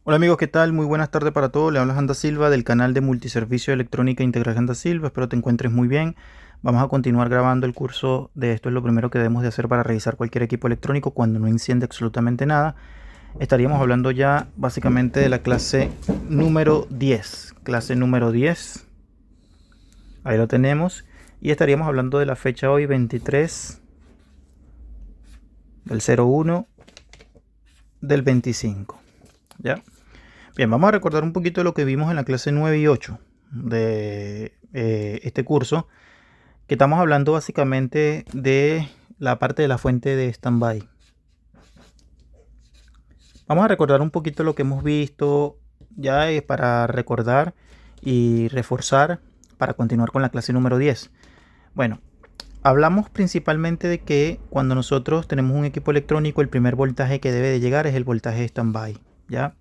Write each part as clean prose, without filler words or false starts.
Hola amigos, ¿qué tal? Muy buenas tardes para todos. Le habla Janda Silva del canal de Multiservicio Electrónica Integral Janda Silva. Espero te encuentres muy bien. Vamos a continuar grabando el curso de esto es lo primero que debemos de hacer para revisar cualquier equipo electrónico cuando no enciende absolutamente nada. Estaríamos hablando ya básicamente de la clase número 10. Clase número 10. Ahí lo tenemos. Y estaríamos hablando de la fecha hoy 23 del 01 del 25. ¿Ya? Bien, vamos a recordar un poquito de lo que vimos en la clase 9 y 8 de este curso, que estamos hablando básicamente de la parte de la fuente de standby. Vamos a recordar un poquito lo que hemos visto ya para recordar y reforzar para continuar con la clase número 10. Bueno, hablamos principalmente de que cuando nosotros tenemos un equipo electrónico, el primer voltaje que debe de llegar es el voltaje standby, ¿ya?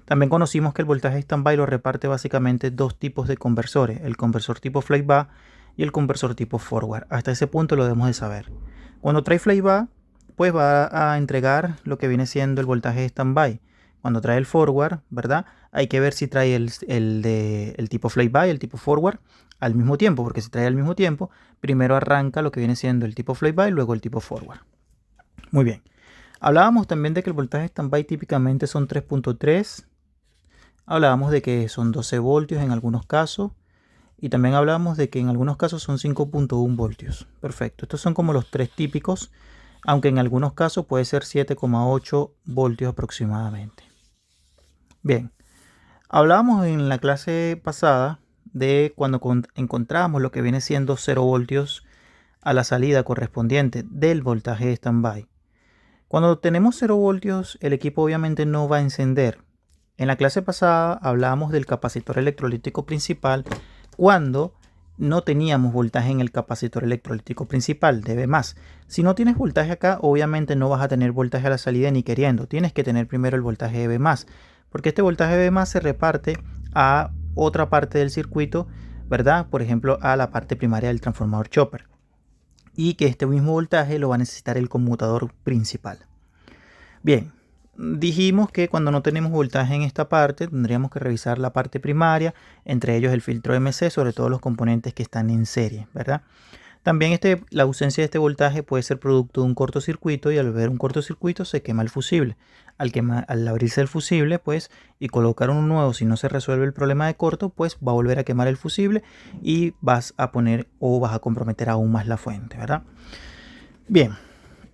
También conocimos que el voltaje standby lo reparte básicamente dos tipos de conversores, el conversor tipo flyback y el conversor tipo forward. Hasta ese punto lo debemos de saber. Cuando trae flyback, pues va a entregar lo que viene siendo el voltaje standby. Cuando trae el forward, ¿verdad? Hay que ver si trae el tipo flyback y el tipo forward al mismo tiempo, porque si trae al mismo tiempo, primero arranca lo que viene siendo el tipo flyback y luego el tipo forward. Muy bien. Hablábamos también de que el voltaje standby típicamente son 3.3. Hablábamos de que son 12 voltios en algunos casos y también hablábamos de que en algunos casos son 5.1 voltios. Perfecto, estos son como los tres típicos, aunque en algunos casos puede ser 7,8 voltios aproximadamente. Bien, hablábamos en la clase pasada de cuando encontramos lo que viene siendo 0 voltios a la salida correspondiente del voltaje standby. Cuando tenemos 0 voltios, el equipo obviamente no va a encender. En la clase pasada hablábamos del capacitor electrolítico principal cuando no teníamos voltaje en el capacitor electrolítico principal, debe más. Si no tienes voltaje acá, obviamente no vas a tener voltaje a la salida ni queriendo. Tienes que tener primero el voltaje de B+, porque este voltaje B+ se reparte a otra parte del circuito, ¿verdad? Por ejemplo, a la parte primaria del transformador chopper. Y que este mismo voltaje lo va a necesitar el conmutador principal. Bien, dijimos que cuando no tenemos voltaje en esta parte, tendríamos que revisar la parte primaria, entre ellos el filtro MC, sobre todo los componentes que están en serie, ¿verdad? También la ausencia de este voltaje puede ser producto de un cortocircuito y al ver un cortocircuito se quema el fusible. Al abrirse el fusible, pues, y colocar uno nuevo, si no se resuelve el problema de corto, pues va a volver a quemar el fusible y vas a poner o vas a comprometer aún más la fuente, ¿verdad? Bien.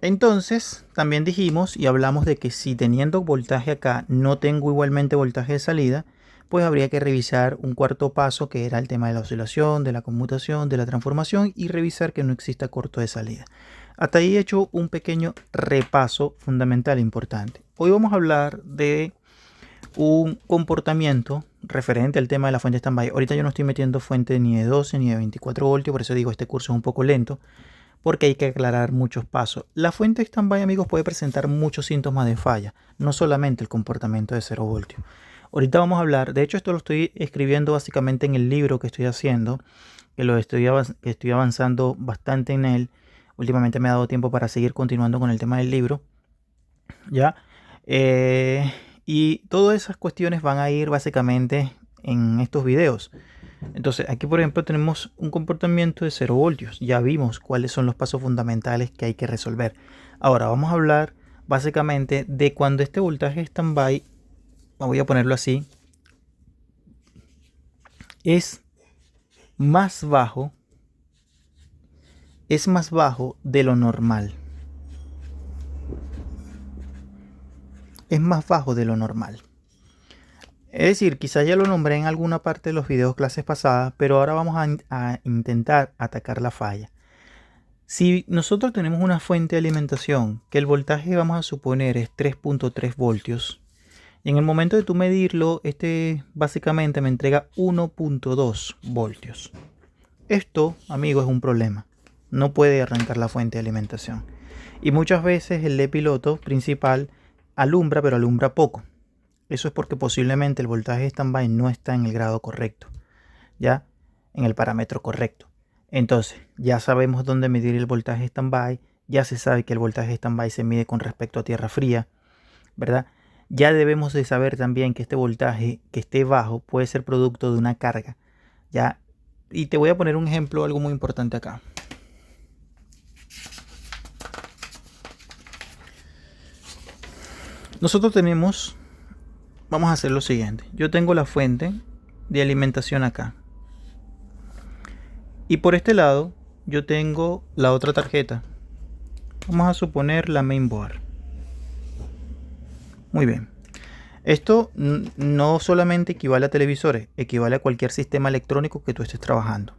Entonces, también dijimos y hablamos de que si teniendo voltaje acá no tengo igualmente voltaje de salida, pues habría que revisar un cuarto paso que era el tema de la oscilación, de la conmutación, de la transformación y revisar que no exista corto de salida. Hasta ahí he hecho un pequeño repaso fundamental importante. Hoy vamos a hablar de un comportamiento referente al tema de la fuente standby. Ahorita yo no estoy metiendo fuente ni de 12 ni de 24 voltios, por eso digo este curso es un poco lento, porque hay que aclarar muchos pasos. La fuente standby, amigos, puede presentar muchos síntomas de falla, no solamente el comportamiento de 0 voltios. Ahorita vamos a hablar, de hecho esto lo estoy escribiendo básicamente en el libro que estoy haciendo, que estoy avanzando bastante en él. Últimamente me ha dado tiempo para seguir continuando con el tema del libro, ¿ya? Y todas esas cuestiones van a ir básicamente en estos videos. Entonces aquí por ejemplo tenemos un comportamiento de 0 voltios. Ya vimos cuáles son los pasos fundamentales que hay que resolver. Ahora vamos a hablar básicamente de cuando este voltaje standby, voy a ponerlo así, es más bajo de lo normal. Es más bajo de lo normal. Es decir, quizá ya lo nombré en alguna parte de los videos clases pasadas, pero ahora vamos a intentar atacar la falla. Si nosotros tenemos una fuente de alimentación que el voltaje vamos a suponer es 3.3 voltios, y en el momento de tú medirlo, este básicamente me entrega 1.2 voltios. Esto, amigos, es un problema. No puede arrancar la fuente de alimentación. Y muchas veces el LED piloto principal alumbra, pero alumbra poco. Eso es porque posiblemente el voltaje standby no está en el grado correcto, ya en el parámetro correcto. Entonces, ya sabemos dónde medir el voltaje standby, ya se sabe que el voltaje standby se mide con respecto a tierra fría, ¿verdad? ya debemos de saber también que este voltaje que esté bajo puede ser producto de una carga, ¿ya? Y te voy a poner un ejemplo, algo muy importante acá. Nosotros tenemos, vamos a hacer lo siguiente. Yo tengo la fuente de alimentación acá. Y por este lado, yo tengo la otra tarjeta. Vamos a suponer la mainboard. Muy bien. Esto no solamente equivale a televisores, equivale a cualquier sistema electrónico que tú estés trabajando.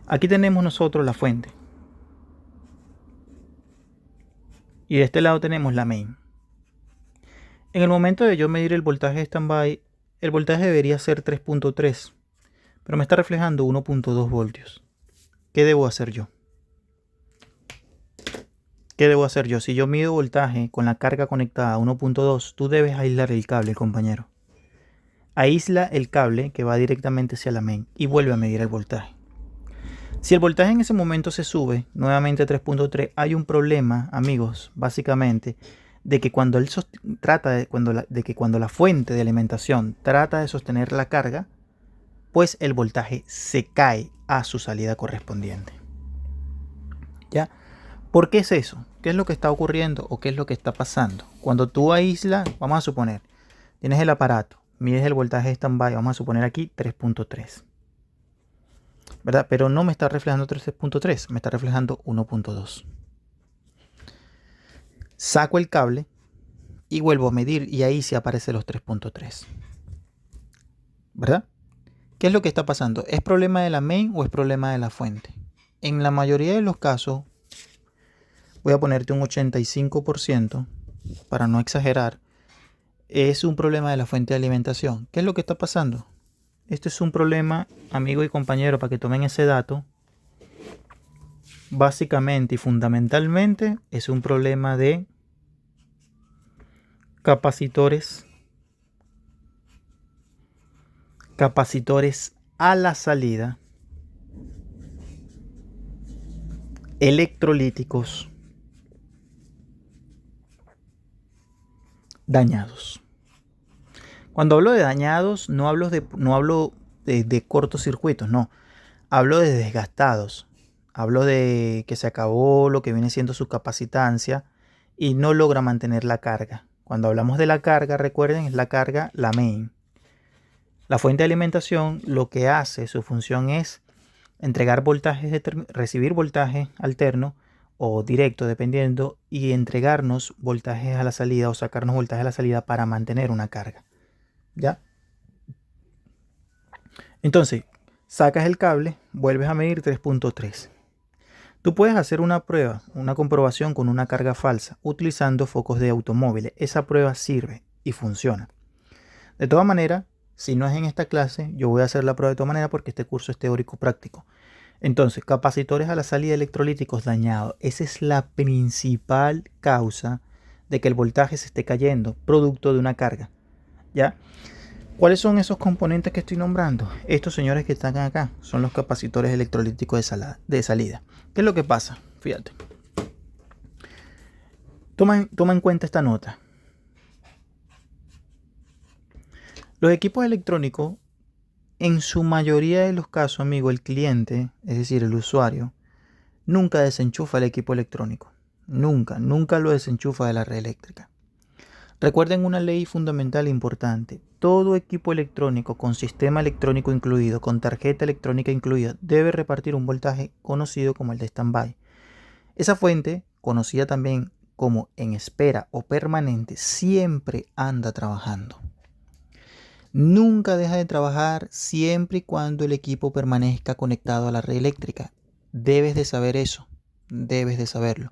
Aquí tenemos nosotros la fuente. Y de este lado tenemos la main. En el momento de yo medir el voltaje de standby, el voltaje debería ser 3.3, pero me está reflejando 1.2 voltios. ¿Qué debo hacer yo? ¿Qué debo hacer yo? Si yo mido voltaje con la carga conectada a 1.2, tú debes aislar el cable, compañero. Aísla el cable que va directamente hacia la main y vuelve a medir el voltaje. Si el voltaje en ese momento se sube nuevamente a 3.3, hay un problema, amigos, básicamente, de que cuando cuando la fuente de alimentación trata de sostener la carga, pues el voltaje se cae a su salida correspondiente. ¿Ya? ¿Por qué es eso? ¿Qué es lo que está ocurriendo o qué es lo que está pasando? Cuando tú aíslas, vamos a suponer, tienes el aparato, mides el voltaje de standby, vamos a suponer aquí 3.3. ¿Verdad? Pero no me está reflejando 3.3, me está reflejando 1.2. Saco el cable y vuelvo a medir y ahí sí aparece los 3.3. ¿Verdad? ¿Qué es lo que está pasando? ¿Es problema de la main o es problema de la fuente? En la mayoría de los casos, voy a ponerte un 85% para no exagerar, es un problema de la fuente de alimentación. ¿Qué es lo que está pasando? Este es un problema, amigo y compañero, para que tomen ese dato. Básicamente y fundamentalmente es un problema de capacitores a la salida, electrolíticos dañados. Cuando hablo de dañados, no hablo de cortocircuitos, no. Hablo de desgastados. Hablo de que se acabó lo que viene siendo su capacitancia y no logra mantener la carga. Cuando hablamos de la carga, recuerden, es la carga, la main. La fuente de alimentación lo que hace, su función es entregar voltajes, recibir voltaje alterno o directo, dependiendo, y entregarnos voltajes a la salida o sacarnos voltaje a la salida para mantener una carga. ¿Ya? Entonces, sacas el cable, vuelves a medir 3.3. Tú puedes hacer una prueba, una comprobación con una carga falsa utilizando focos de automóviles. Esa prueba sirve y funciona. De todas maneras, si no es en esta clase, yo voy a hacer la prueba de todas maneras porque este curso es teórico práctico. Entonces, capacitores a la salida electrolíticos dañados. Esa es la principal causa de que el voltaje se esté cayendo, producto de una carga. ¿Ya? ¿Cuáles son esos componentes que estoy nombrando? Estos señores que están acá son los capacitores electrolíticos de salida. ¿Qué es lo que pasa? Fíjate. Toma en cuenta esta nota. Los equipos electrónicos, en su mayoría de los casos, amigo, el cliente, es decir, el usuario, nunca desenchufa el equipo electrónico. Nunca lo desenchufa de la red eléctrica. Recuerden una ley fundamental e importante. Todo equipo electrónico con sistema electrónico incluido, con tarjeta electrónica incluida, debe repartir un voltaje conocido como el de standby. Esa fuente, conocida también como en espera o permanente, siempre anda trabajando. Nunca deja de trabajar siempre y cuando el equipo permanezca conectado a la red eléctrica. Debes de saber eso, debes de saberlo.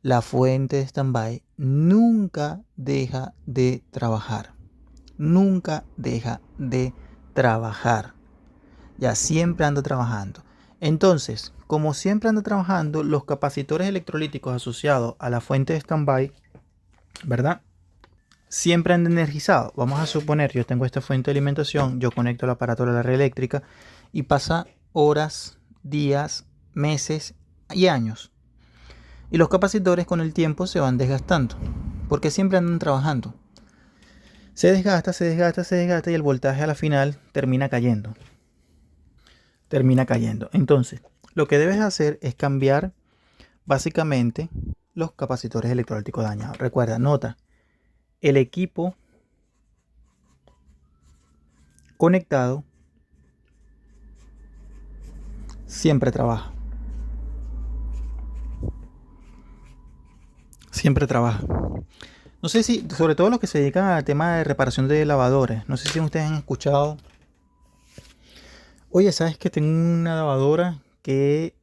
La fuente de standby nunca deja de trabajar. Nunca deja de trabajar. Ya siempre anda trabajando. Entonces, como siempre anda trabajando, los capacitores electrolíticos asociados a la fuente de standby, ¿verdad? Siempre anda energizado. Vamos a suponer, yo tengo esta fuente de alimentación, yo conecto el aparato a la red eléctrica y pasa horas, días, meses y años. Y los capacitores con el tiempo se van desgastando, porque siempre andan trabajando. Se desgasta, se desgasta, se desgasta y el voltaje a la final termina cayendo. Entonces, lo que debes hacer es cambiar básicamente los capacitores electrolíticos dañados. Recuerda, nota, el equipo conectado siempre trabaja. Siempre trabaja. No sé si, sobre todo los que se dedican al tema de reparación de lavadores, no sé si ustedes han escuchado. Oye, ¿sabes que tengo una lavadora que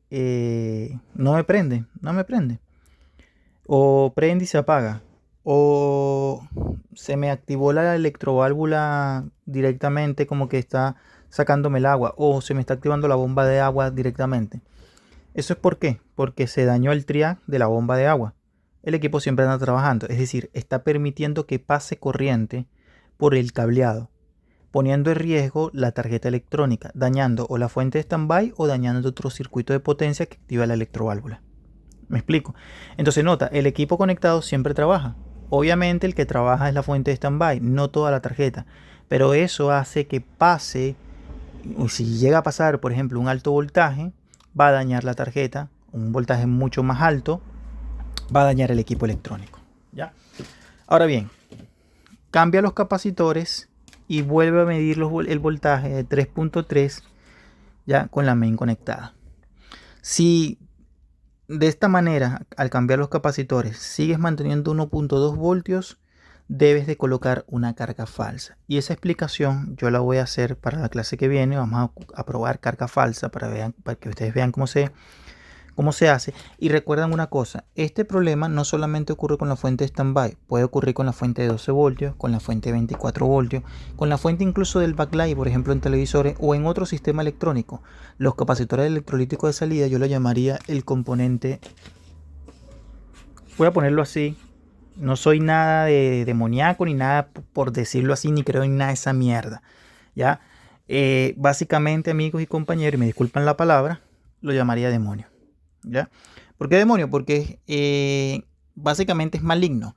no me prende? No me prende. O prende y se apaga. O se me activó la electroválvula directamente, como que está sacándome el agua. O se me está activando la bomba de agua directamente. ¿Eso es por qué? Porque se dañó el triac de la bomba de agua. El equipo siempre anda trabajando, es decir, está permitiendo que pase corriente por el cableado, poniendo en riesgo la tarjeta electrónica, dañando o la fuente de standby o dañando otro circuito de potencia que activa la electroválvula. ¿Me explico? Entonces nota, el equipo conectado siempre trabaja. Obviamente el que trabaja es la fuente de standby, no toda la tarjeta, pero eso hace que pase, si llega a pasar por ejemplo un alto voltaje, va a dañar la tarjeta, un voltaje mucho más alto, va a dañar el equipo electrónico. ¿Ya? Ahora bien, cambia los capacitores y vuelve a medir el voltaje de 3.3 ya con la main conectada. Si de esta manera, al cambiar los capacitores, sigues manteniendo 1.2 voltios, debes de colocar una carga falsa. Y esa explicación yo la voy a hacer para la clase que viene. Vamos a probar carga falsa para que ustedes vean cómo se hace. Y recuerden una cosa, este problema no solamente ocurre con la fuente de standby, puede ocurrir con la fuente de 12 voltios, con la fuente de 24 voltios, con la fuente incluso del backlight, por ejemplo en televisores o en otro sistema electrónico. Los capacitores electrolíticos de salida yo lo llamaría el componente, voy a ponerlo así, no soy nada de demoníaco ni nada por decirlo así, ni creo en nada de esa mierda, ¿ya? Básicamente, amigos y compañeros, y me disculpan la palabra, lo llamaría demonio. ¿Ya? ¿Por qué demonio? Porque básicamente es maligno.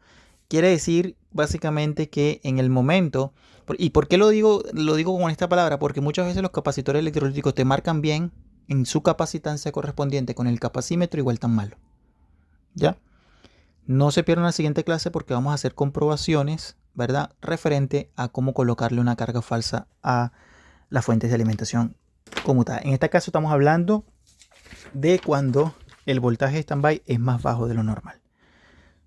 Quiere decir básicamente que en el momento, ¿y por qué lo digo con esta palabra? Porque muchas veces los capacitores electrolíticos te marcan bien en su capacitancia correspondiente con el capacímetro igual tan malo. ¿Ya? No se pierdan la siguiente clase porque vamos a hacer comprobaciones, ¿verdad? Referente a cómo colocarle una carga falsa a las fuentes de alimentación conmutada. En este caso estamos hablando de cuando el voltaje standby es más bajo de lo normal.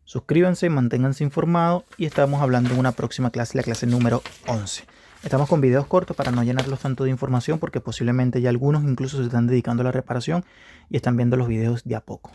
Suscríbanse, manténganse informados y estamos hablando en una próxima clase, la clase número 11. Estamos con videos cortos para no llenarlos tanto de información porque posiblemente ya algunos incluso se están dedicando a la reparación y están viendo los videos de a poco.